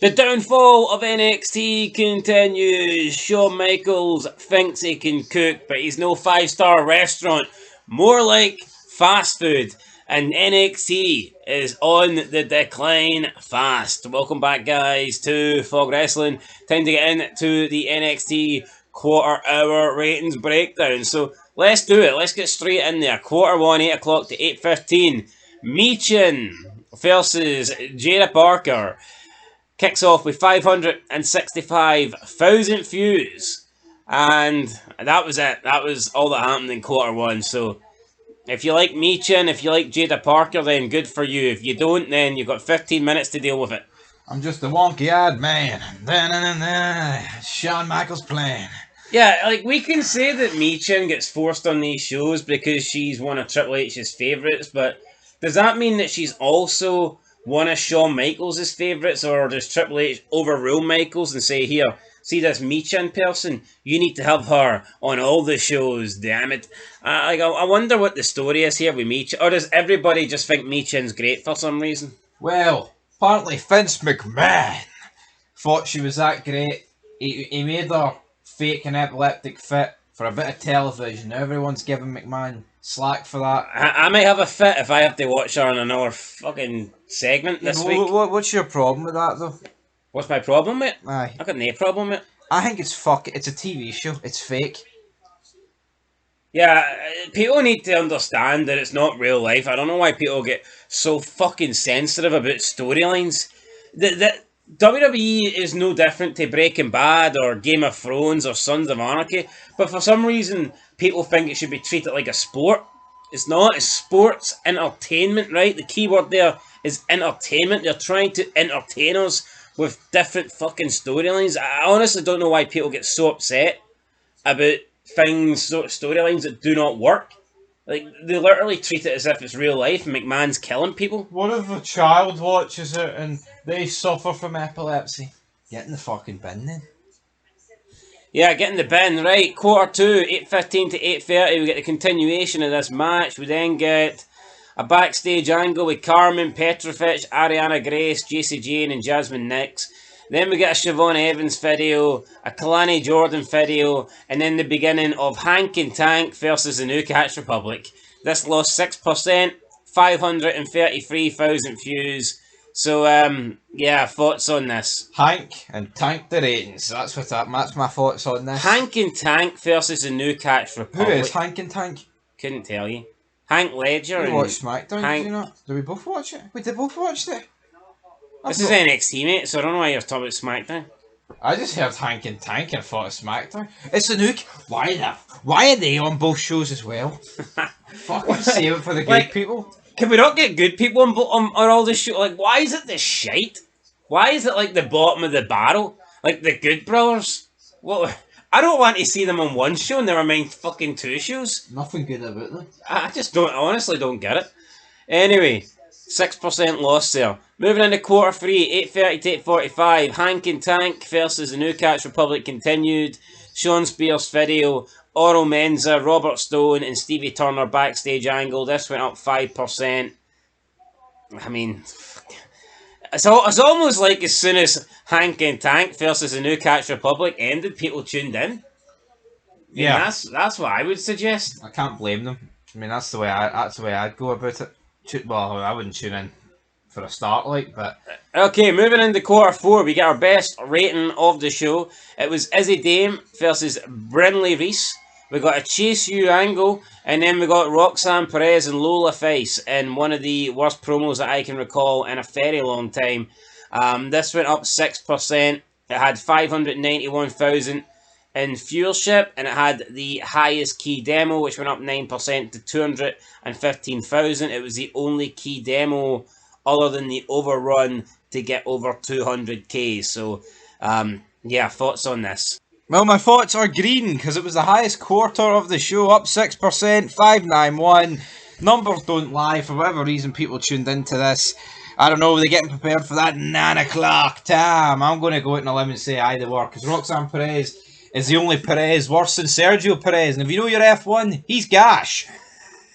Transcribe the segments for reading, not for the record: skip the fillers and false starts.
The downfall of NXT continues. Shawn Michaels thinks he can cook, but he's no 5-star restaurant. More like fast food. And NXT is on the decline fast. Welcome back, guys, to Fog Wrestling. Time to get into the NXT quarter-hour ratings breakdown. So let's do it. Let's get straight in there. Quarter 1, 8 o'clock to 8:15. Michin versus Jada Parker kicks off with 565,000 views. And that was it. That was all that happened in quarter 1. So if you like Michin, if you like Jada Parker, then good for you. If you don't, then you've got 15 minutes to deal with it. I'm just a wonky-eyed man. Shawn Michaels playing. Yeah, like, we can say that Michin gets forced on these shows because she's one of Triple H's favourites, but does that mean that she's also one of Shawn Michaels' favourites, or does Triple H overrule Michaels and say, here, see this Michin person? You need to have her on all the shows, damn it. I wonder what the story is here with Michin, or does everybody just think Michin's great for some reason? Well, apparently Vince McMahon thought she was that great. He made her fake an epileptic fit for a bit of television. Everyone's giving McMahon slack for that. I might have a fit if I have to watch her on another fucking segment this week. What's your problem with that, though? What's my problem with it? Aye. I've got no problem with it. I think it's It's a TV show. It's fake. Yeah, people need to understand that it's not real life. I don't know why people get so fucking sensitive about storylines. The WWE is no different to Breaking Bad or Game of Thrones or Sons of Anarchy, but for some reason people think it should be treated like a sport. It's not. It's sports entertainment, right? The key word there is entertainment. They're trying to entertain us with different fucking storylines. I honestly don't know why people get so upset about storylines that do not work. Like, they literally treat it as if it's real life and McMahon's killing people. What if a child watches it and they suffer from epilepsy? Get in the fucking bin then. Yeah, get in the bin, right. Quarter 2, 8:15 to 8:30, we get the continuation of this match. We then get a backstage angle with Carmen Petrovic, Ariana Grace, JC Jane and Jasmine Nix. Then we get a Siobhan Evans video, a Kalani Jordan video, and then the beginning of Hank and Tank versus the New Catch Republic. This lost 6%, 533,000 views. So, yeah, thoughts on this? Hank and Tank the ratings. That's my thoughts on this. Hank and Tank versus the New Catch Republic. Who is Hank and Tank? Couldn't tell you. Hank Ledger. We watched SmackDown, Hank... did you not? Did we both watch it? We did both watch it. This is NXT, mate, so I don't know why you're talking about SmackDown. I just heard Hank and Tank and thought of SmackDown. It's the new... Why are they on both shows as well? Fucking save it for the good people. Can we not get good people on all this shit? Like, why is it this shite? Why is it like the bottom of the barrel? Like the Good Brothers? What? I don't want to see them on one show, never mind fucking 2 shows. Nothing good about them. I just honestly don't get it. Anyway, 6% loss there. Moving into quarter 3, 8:30 to 8:45. Hank and Tank versus the New Catch Republic continued. Sean Spears video. Oro Menza, Robert Stone and Stevie Turner backstage angle. This went up 5%. I mean, it's almost like as soon as Hank and Tank versus the New Catch Republic ended, people tuned in. Yeah, that's what I would suggest. I can't blame them. I mean, that's the way I'd go about it. Well, I wouldn't tune in for a start, like, but... Okay, moving into quarter 4, we get our best rating of the show. It was Izzy Dame versus Brinley Reese. We got a Chase U angle, and then we got Roxanne Perez and Lola Face in one of the worst promos that I can recall in a very long time. This went up 6%. It had 591,000 in viewership, and it had the highest key demo, which went up 9% to 215,000. It was the only key demo other than the overrun to get over 200k. So, yeah, thoughts on this? Well, my thoughts are green, because it was the highest quarter of the show, up 6%, 591. Numbers don't lie. For whatever reason, people tuned into this. I don't know, they're getting prepared for that 9 o'clock time. I'm going to go out on a limb and say aye, they were, because Roxanne Perez is the only Perez worse than Sergio Perez. And if you know your F1, he's gash.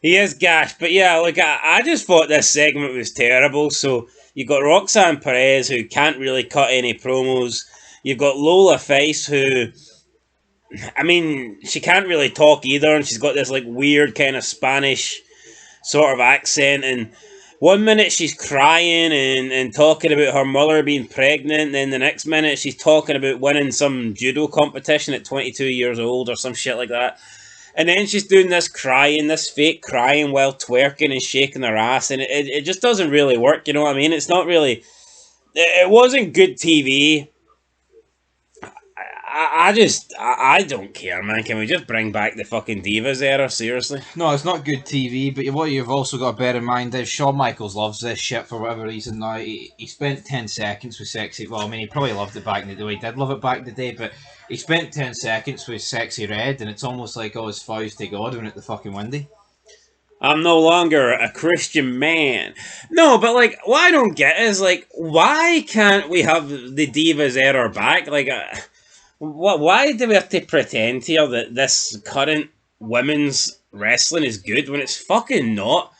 He is gash, but yeah, like I just thought this segment was terrible, so You've got Roxanne Perez, who can't really cut any promos. You've got Lola Face, who, I mean, she can't really talk either, and she's got this like weird kind of Spanish sort of accent. And one minute she's crying and talking about her mother being pregnant, and then the next minute she's talking about winning some judo competition at 22 years old or some shit like that. And then she's doing this crying, this fake crying while twerking and shaking her ass, and it just doesn't really work, you know what I mean? It's not really... It wasn't good TV. I don't care, man. Can we just bring back the fucking Divas era, seriously? No, it's not good TV, but what you've also got to bear in mind is Shawn Michaels loves this shit for whatever reason now. He spent 10 seconds with Sexy... Well, I mean, he probably loved it back in the day. He did love it back in the day, but he spent 10 seconds with Sexy Red, and it's almost like, oh, his vows to God when at the fucking Windy. I'm no longer a Christian man. No, but like, what I don't get is like, why can't we have the Divas era back? Like, why do we have to pretend here that this current women's wrestling is good when it's fucking not?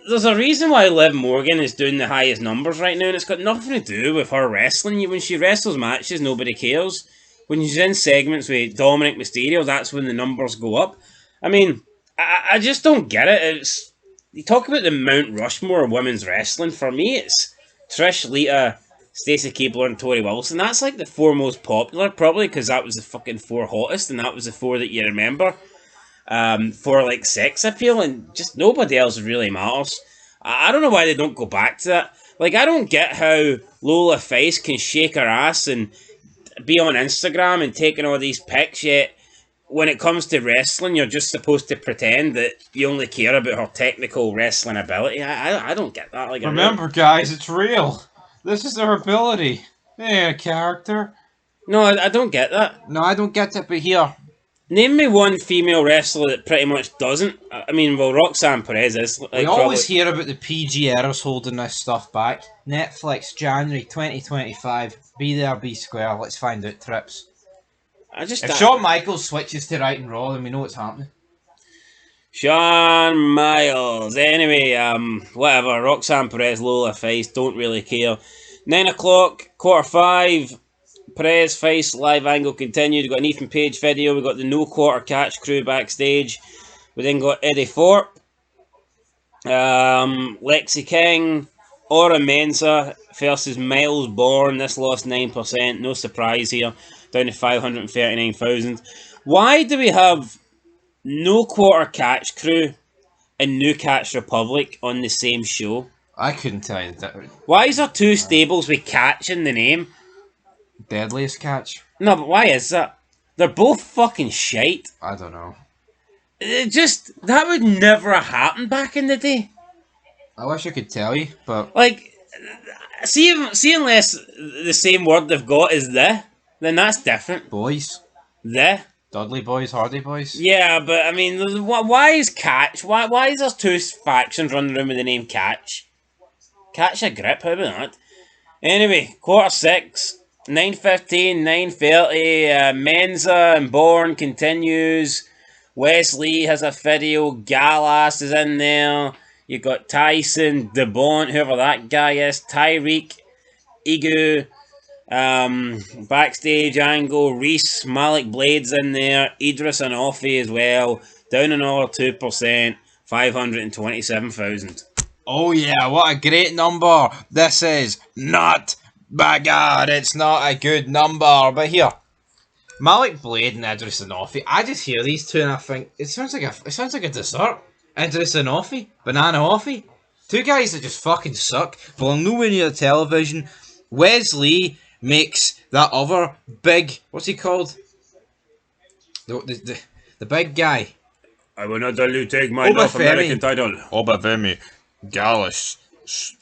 There's a reason why Liv Morgan is doing the highest numbers right now, and it's got nothing to do with her wrestling. When she wrestles matches, nobody cares. When she's in segments with Dominic Mysterio, that's when the numbers go up. I mean, I just don't get it. It's, you talk about the Mount Rushmore of women's wrestling. For me, it's Trish, Lita, Stacey Keibler, and Tori Wilson. That's like the four most popular, probably because that was the fucking four hottest, and that was the four that you remember for like sex appeal, and just nobody else really matters. I don't know why they don't go back to that. Like, I don't get how Lola Face can shake her ass and be on Instagram and taking all these pics, yet when it comes to wrestling, you're just supposed to pretend that you only care about her technical wrestling ability. I don't get that. Like, remember, guys, it's real. This is her ability. Yeah, character. No, I don't get that. No, I don't get it, but here. Name me one female wrestler that pretty much doesn't. I mean, well, Roxanne Perez is. Like, we always hear about the PG eras holding this stuff back. Netflix, January 2025. Be there, be square. Let's find out, Trips. If Shawn Michaels switches to Right and Raw, then we know what's happening. Shawn Michaels. Anyway, whatever. Roxanne Perez, Lola Face, don't really care. 9 o'clock, Q5. Perez Face live angle continued. We got an Ethan Page video. We got the No Quarter Catch crew backstage. We then got Eddie Thorpe, Lexi King, Aura Mensa versus Miles Bourne. This lost 9%. No surprise here. Down to 539,000. Why do we have No Quarter Catch crew and New Catch Republic on the same show? I couldn't tell you the difference. Why is there two stables with Catch in the name? Deadliest Catch? No, but why is that? They're both fucking shite. I don't know. It just, that would never have happened back in the day. I wish I could tell you, but... Like, see unless the same word they've got is the, then that's different. Boys. The. Dudley Boys, Hardy Boys. Yeah, but I mean, why is Catch? Why is there two factions running around with the name Catch? Catch a grip, how about that? Anyway, Q6, 9:15, 9:30, Menza and Bourne continues. Wesley has a video, Gallas is in there. You've got Tyson, DeBont, whoever that guy is, Tyreek, Igu, backstage angle, Reese, Malik Blade's in there, Idris and Offie as well, down another 2%, 527,000. Oh yeah, what a great number. This is not bad. It's not a good number. But here, Malik Blade and Idris and Offie. I just hear these two and I think it sounds like a dessert. Idris and Offie, Banana Offie. Two guys that just fucking suck. Belong nowhere near the television. Wesley makes that other big, what's he called? The big guy. I will not let you take my North American title. Obafemi, Gallus,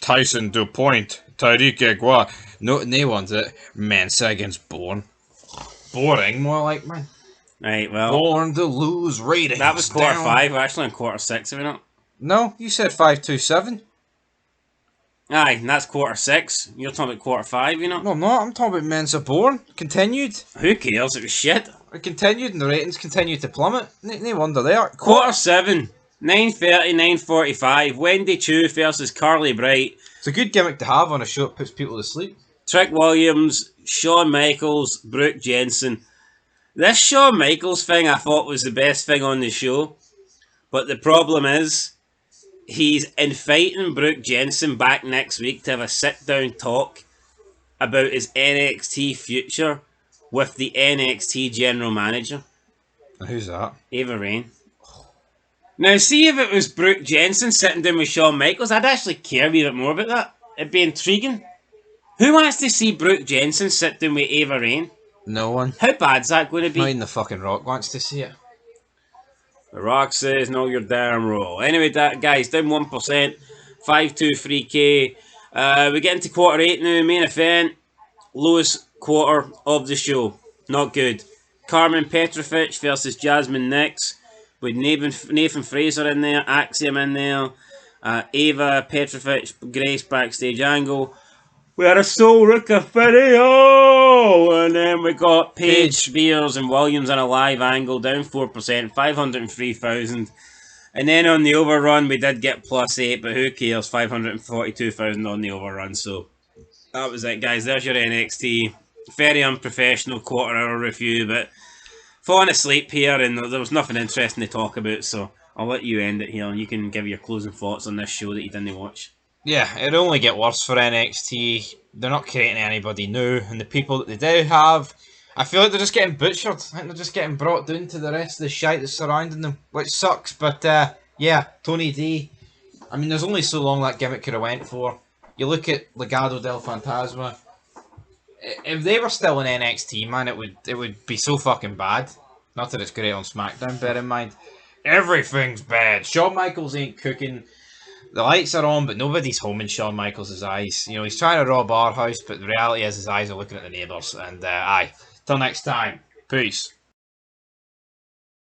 Tyson DuPont, Tyreek Egwa. No one's it. Mensa against Bourne. Boring, more like, man. Right, well. Bourne to lose ratings. That was Q5, we're actually on Q6, are we not? No, you said 527. Aye, and that's Q6. You're talking about Q5, you know? No, I'm not. I'm talking about Mensa Bourne. Continued. Who cares? It was shit. It continued and the ratings continued to plummet. No wonder they are. Q7, 9:30, 9:45. Wendy Chu versus Carly Bright. It's a good gimmick to have on a show that puts people to sleep. Trick Williams, Shawn Michaels, Brooke Jensen. This Shawn Michaels thing I thought was the best thing on the show, but the problem is he's inviting Brooke Jensen back next week to have a sit-down talk about his NXT future with the NXT general manager. Who's that? Ava Raine. Now, see if it was Brooke Jensen sitting down with Shawn Michaels, I'd actually care a wee bit more about that. It'd be intriguing. Who wants to see Brooke Jensen sit down with Ava Raine? No one. How bad's that going to be? Not even the fucking Rock wants to see it. The Rock says, know your damn role. Anyway, guys, down 1%, 523k. We get into quarter 8 now, main event. Lowest quarter of the show. Not good. Carmen Petrovic versus Jasmine Nix. With Nathan Fraser in there, Axiom in there. Ava Petrovic, Grace backstage angle. We had a Soul Rooker video! And then we got Paige, Spears and Williams in a live angle, down 4%, 503,000. And then on the overrun, we did get +8, but who cares? 542,000 on the overrun. So that was it, guys. There's your NXT. Very unprofessional quarter-hour review, but falling asleep here, and there was nothing interesting to talk about, so I'll let you end it here, and you can give your closing thoughts on this show that you didn't watch. Yeah, it'll only get worse for NXT. They're not creating anybody new, and the people that they do have, I feel like they're just getting butchered. I think they're just getting brought down to the rest of the shite that's surrounding them, which sucks. But yeah, Tony D. I mean, there's only so long that gimmick could have went for. You look at Legado del Fantasma. If they were still in NXT, man, it would be so fucking bad. Not that it's great on SmackDown, bear in mind. Everything's bad. Shawn Michaels ain't cooking. The lights are on, but nobody's home in Shawn Michaels' eyes. You know, he's trying to rob our house, but the reality is his eyes are looking at the neighbours. And aye, till next time, peace.